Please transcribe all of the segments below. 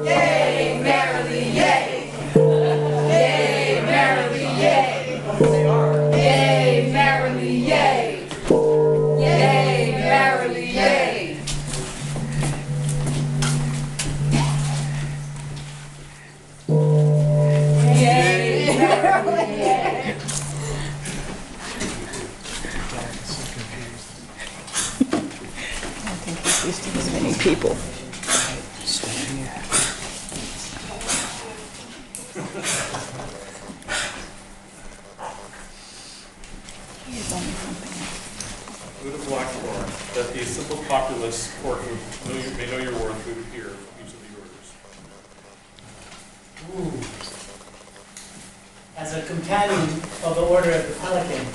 Yay, merrily, yay! Yay, merrily, yay! They are. Yay, merrily, yay! Yay, merrily, yay! Yay, merrily, yay! I think he's used to this many people. He is only something else. Uta of Blackthorn, that the simple populace court may know your worth would hear from each of the orders. Ooh. As a companion of the Order of the Pelican,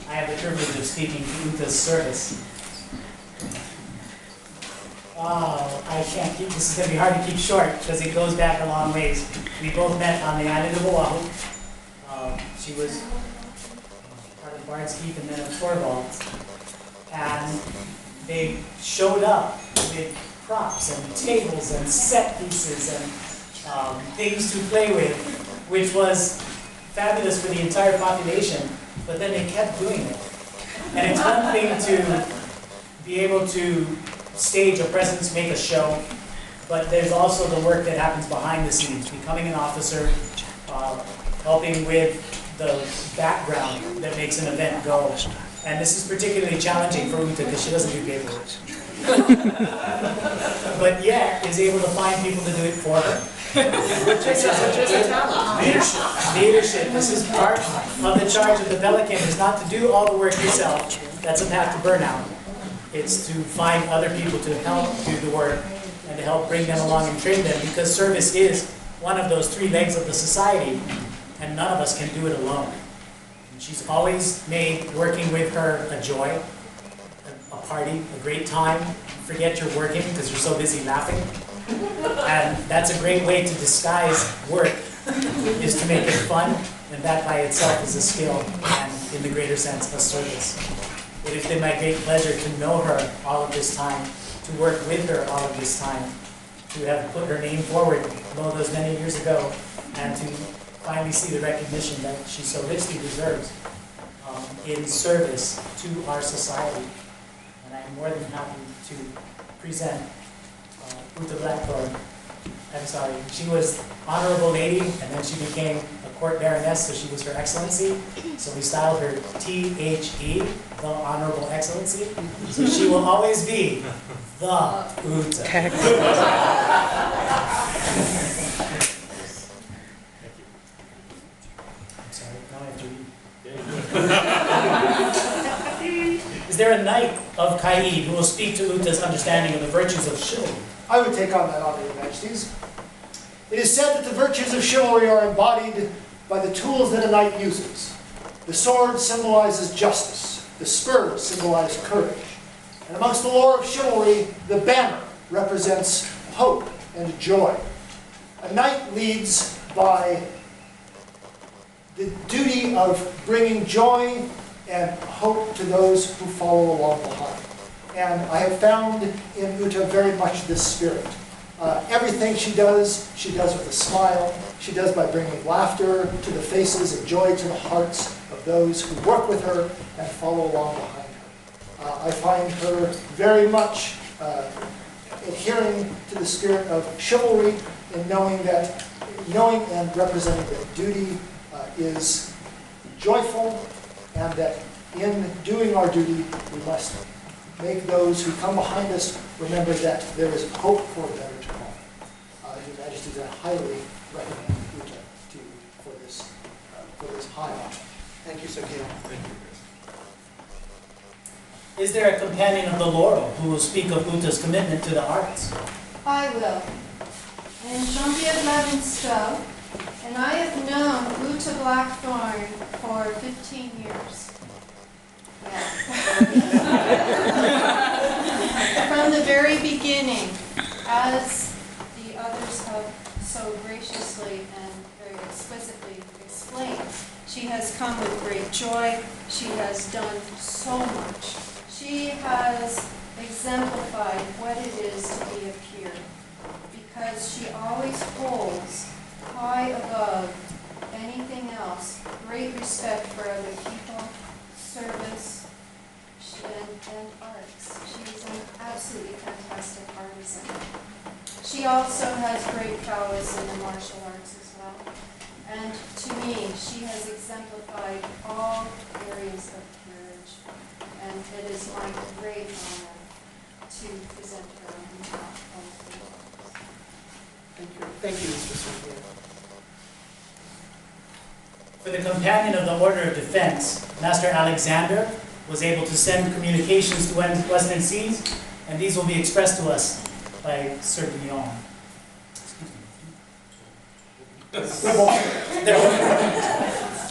I have the privilege of speaking to Uta's service. Oh, I can't keep, this is going to be hard to keep short because it goes back a long ways. We both met on the island of Oahu. She was part of Bard's Keep and then of Torvald's. And they showed up with props and tables and set pieces and things to play with, which was fabulous for the entire population, but then they kept doing it. And it's one thing to be able to stage a presence, make a show, but there's also the work that happens behind the scenes, becoming an officer, helping with the background that makes an event go. And this is particularly challenging for Uta because she doesn't do paperwork. But yet is able to find people to do it for her. Which is a talent. Leadership. This is part of the charge of the Pelican, is not to do all the work yourself. That's a path to burnout. It's to find other people to help do the work and to help bring them along and train them, because service is one of those three legs of the society, and none of us can do it alone. And she's always made working with her a joy, a party, a great time. Forget you're working because you're so busy laughing. And that's a great way to disguise work, is to make it fun, and that by itself is a skill, and in the greater sense, a service. It has been my great pleasure to know her all of this time, to work with her all of this time, to have put her name forward all those many years ago, and to finally see the recognition that she so richly deserves in service to our society. And I'm more than happy to present Uta Blackthorn. I'm sorry, she was Honorable Lady, and then she became a Court Baroness, so she was Her Excellency. So we styled her THE, the Honorable Excellency. So she will always be the Uta. Thank you. I'm sorry, now I have to read. Is there a knight of Caid who will speak to Uta's understanding of the virtues of chivalry? I would take on that honor, Your Majesties. It is said that the virtues of chivalry are embodied by the tools that a knight uses. The sword symbolizes justice. The spurs symbolize courage. And amongst the lore of chivalry, the banner represents hope and joy. A knight leads by the duty of bringing joy and hope to those who follow along behind. And I have found in Uta very much this spirit. Everything she does with a smile. She does by bringing laughter to the faces and joy to the hearts of those who work with her and follow along behind her. I find her very much adhering to the spirit of chivalry in knowing and representing that duty is joyful, and that in doing our duty we must make those who come behind us remember that there is hope for a better tomorrow. Your Majesty, I highly recommend Uta to you for this high honor. Thank you, Sir Caid. Thank you. Is there a companion of the laurel who will speak of Uta's commitment to the arts? I will. I am Geneviève Levinstow, and I have known Uta Blackthorn for 15 years. Yeah. From the very beginning, as the others have so graciously and very exquisitely explained, she has come with great joy. She has done so much. She has exemplified what it is to be a peer, because she always holds high above anything else great respect for other people, service, and arts. She's an absolutely fantastic artisan. She also has great prowess in the martial arts as well. And to me, she has exemplified all areas of courage. And it is my great honor to present her on behalf of the world. Thank you, Mr. Sophia. For the companion of the Order of Defense, Master Alexander was able to send communications to Western Seas, and these will be expressed to us by Sir Guillaume.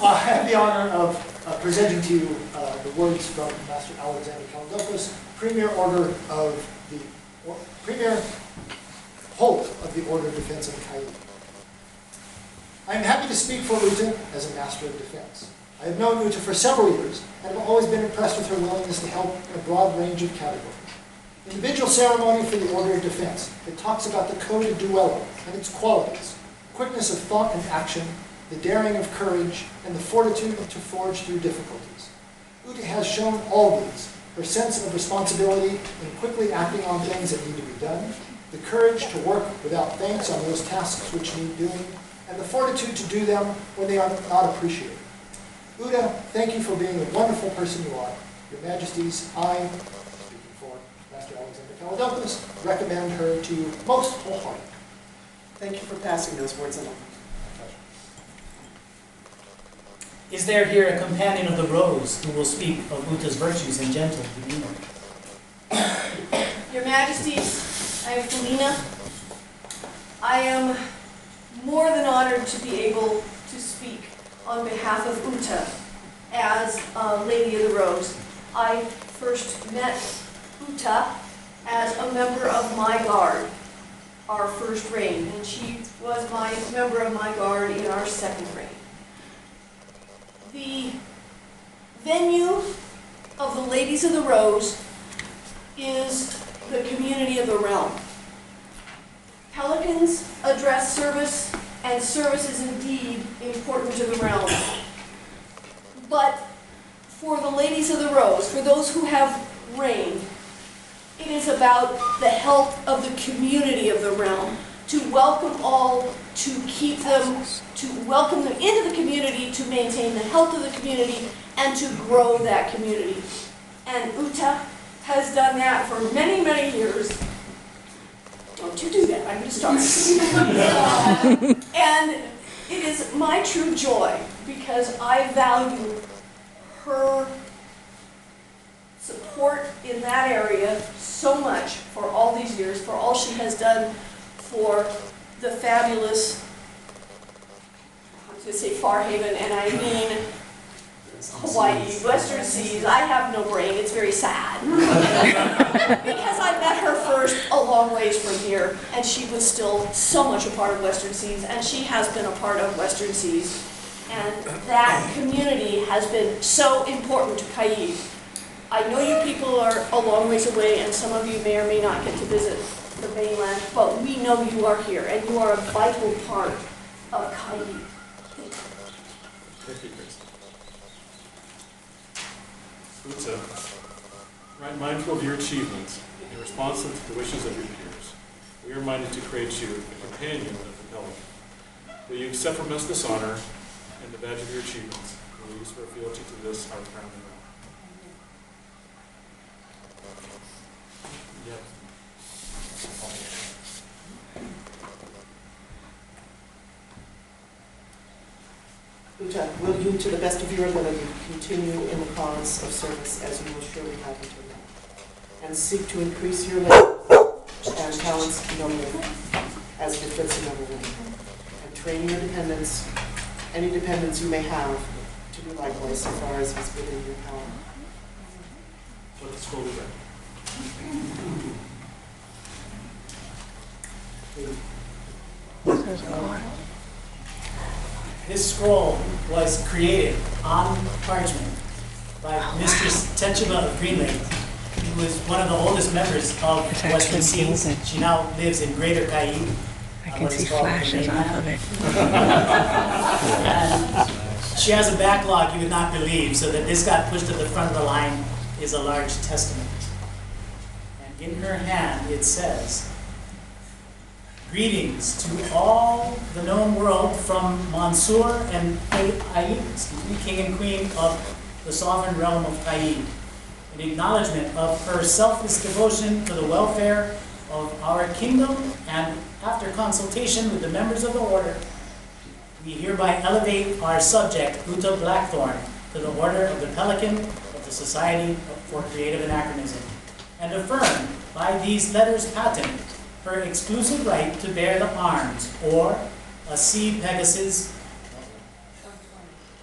I have the honor of presenting to you the words from Master Alexander Calidopoulos, Premier Holt of the Order of Defense of Caid. I am happy to speak for Uta as a Master of Defense. I have known Uta for several years and have always been impressed with her willingness to help in a broad range of categories. In the vigil ceremony for the Order of Defense, it talks about the code of duello and its qualities: quickness of thought and action, the daring of courage, and the fortitude to forge through difficulties. Uta has shown all these: her sense of responsibility in quickly acting on things that need to be done, the courage to work without thanks on those tasks which need doing, and the fortitude to do them when they are not appreciated. Uta, thank you for being the wonderful person you are. Your Majesties, I, speaking for Master Alexander Calidopoulos, recommend her to you most wholeheartedly. Thank you for passing those words along. Is there here a companion of the Rose who will speak of Uta's virtues and gentle demeanor? Your Majesties, I am Felina. I am more than honored to be able to speak on behalf of Uta as Lady of the Rose. I first met Uta as a member of my guard, our first reign, and she was my member of my guard in our second reign. The venue of the Ladies of the Rose is the community of the realm. Pelicans address service, and service is indeed important to the realm. But for the Ladies of the Rose, for those who have reigned, it is about the health of the community of the realm, to welcome all, to keep them, to welcome them into the community, to maintain the health of the community, and to grow that community. And Uta has done that for many, many years. Don't you do that, I'm going to start. And it is my true joy, because I value her support in that area so much for all these years, for all she has done for the fabulous, I was going to say Farhaven, and I mean Hawaii, Western Seas. I have no brain, it's very sad. Because I met her first a long ways from here, and she was still so much a part of Western Seas, and she has been a part of Western Seas. And that community has been so important to Caid. I know you people are a long ways away, and some of you may or may not get to visit the mainland, but we know you are here, and you are a vital part of Caid. Thank you, Chris. Uta, right, mindful of your achievements and responsive to the wishes of your peers, we are minded to create you a companion of the Pelican. Will you accept from us this honor and the badge of your achievements? Will you swear fealty to this, our crown and realm? Yes. Uta, will you, to the best of your ability, continue in the cause of service as you will surely have until now, and seek to increase your knowledge and talents nobly, as befits another woman, and train your dependents, any dependents you may have, to do likewise so far as is within your power. So let's hold it back. This scroll was created on parchment by Mistress Tenchima of Green Lake, who was one of the oldest members of Western Seas. She now lives in Greater Caid, can what see is called the flashes off of mainland. it. And she has a backlog you would not believe, so that this got pushed to the front of the line is a large testament. And in her hand it says, "Greetings to all the known world from Mansour and Caid, King and Queen of the sovereign realm of Caid, in acknowledgement of her selfless devotion to the welfare of our kingdom, and after consultation with the members of the order, we hereby elevate our subject, Uta of Blackthorn, to the order of the Pelican of the Society for Creative Anachronism, and affirm by these letters patent her exclusive right to bear the arms, or a sea Pegasus,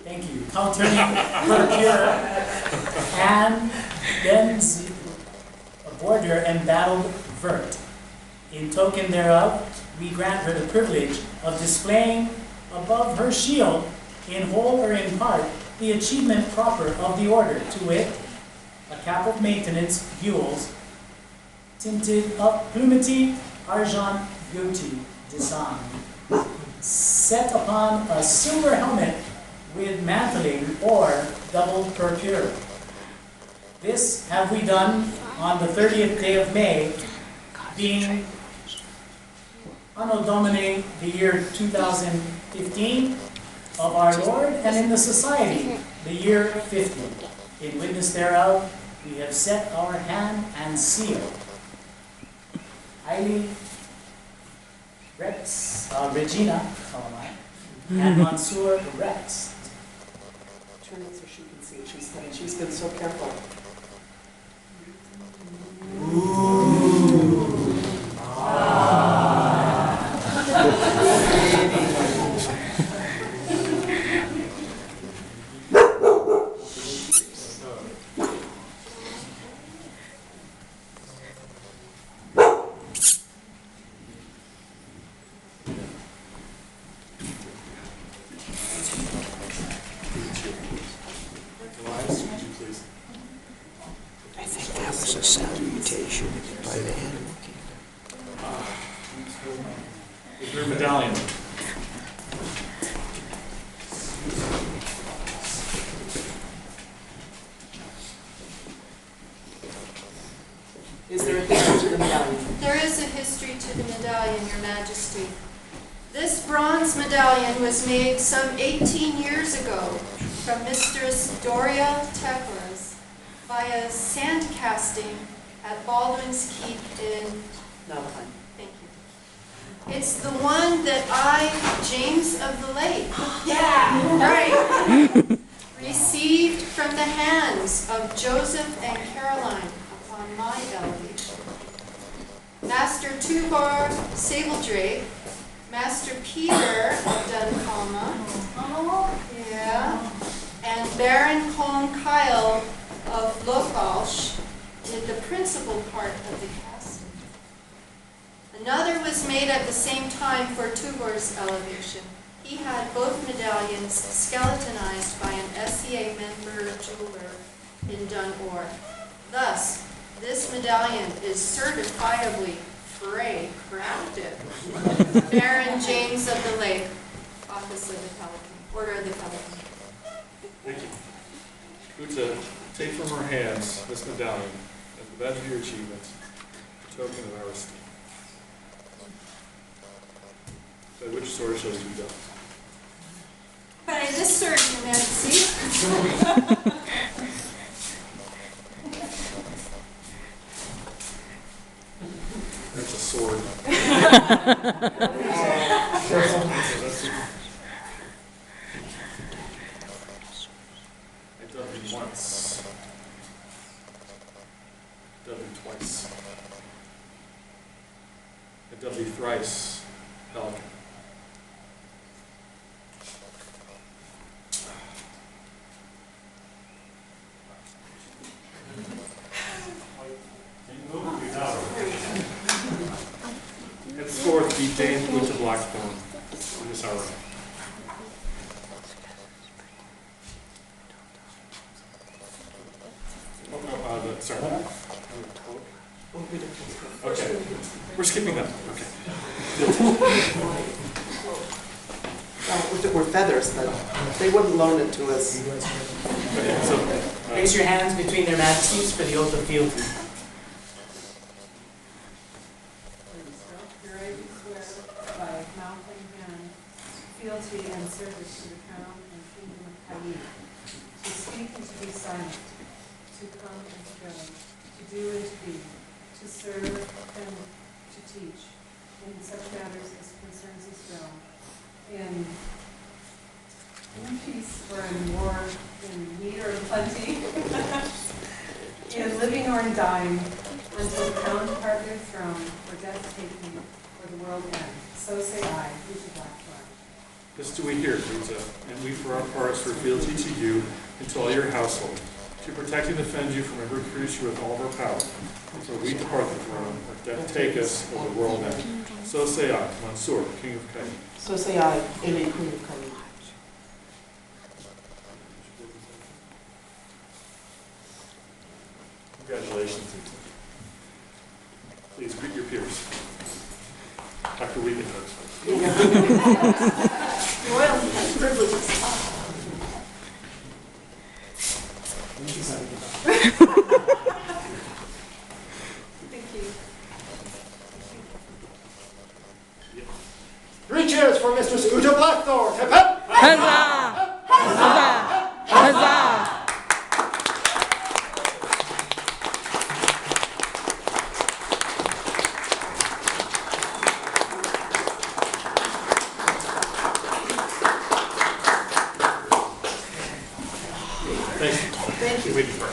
thank you, counterning pure, and then a border embattled vert. In token thereof, we grant her the privilege of displaying above her shield, in whole or in part, the achievement proper of the order, to wit, a cap of maintenance, gules, tinted up plumety, argent beauty design, set upon a silver helmet with mantling or double purpure. This have we done on the 30th day of May, being Anno Domini, the year 2015 of our Lord, and in the society, the year 50. In witness thereof, we have set our hand and seal. Highly Rex, Regina, and Mansour Rex. Turn it so she can see. She's been so careful. Elias, would you please? I think that was a salutation by the animal kingdom. With your medallion. Is there a history to the medallion? There is a history to the medallion, Your Majesty. This bronze medallion was made some 18 years ago from Mistress Doria Tepras by a sand casting at Baldwin's Keep in, No, fine. thank you. It's the one that I, James of the Lake, right, received from the hands of Joseph and Caroline upon my elevation. Master Tubar Sabledrake, Master Peter of Duncalma, yeah, and Baron Colm Kyle of Lochalsh did the principal part of the casting. Another was made at the same time for Tubor's elevation. He had both medallions skeletonized by an SCA member jeweler in Dunor. Thus, this medallion is certifiably Frey crafted. Baron James of the Lake, Office of the Pelican, Order of the Pelican. Thank you. Uta, take from her hands this medallion as the badge of your achievement, a token of our esteem. By which sword shall you go? By this sword, Your Majesty. That's a sword. I dubbed you once. Dubbed you twice. I dubbed you thrice, Pelican. Henceforth be Dame Uta of Blackthorn in this hour. Sorry. Oh, we don't. Okay, we're skipping that. Okay. Well, we're feathers, but they wouldn't loan it to us. Okay, so, Place your hands between their majesties for the oath of fealty. Here I do swear by mouth and hand, fealty and service to the crown and kingdom of Caid, to speak and to be silent, to come and to go, to do and to be, to serve and to teach, in such matters as concerns this realm, in peace or in war, in need or in plenty, in living or in dying, until the crown depart their throne, or death take me, or the world end. So say I, Uta of Blackthorn. this do we hear, Uta, and we for our parts swear fealty to you and to all your household, to protect and defend you from every creature with all of our power, until we depart the throne, or death take us, or the world end. So say I, Mansour, King of Caid. So say I, Eli, Queen of Caid. Congratulations, Uta. Please greet your peers. After we get those. Royalty has privileges. Thank you. Three cheers for Mistress Uta Blackthorn. Hip hip! Huzzah! Huzzah! Huzzah! Thank you. Thank you. Wait.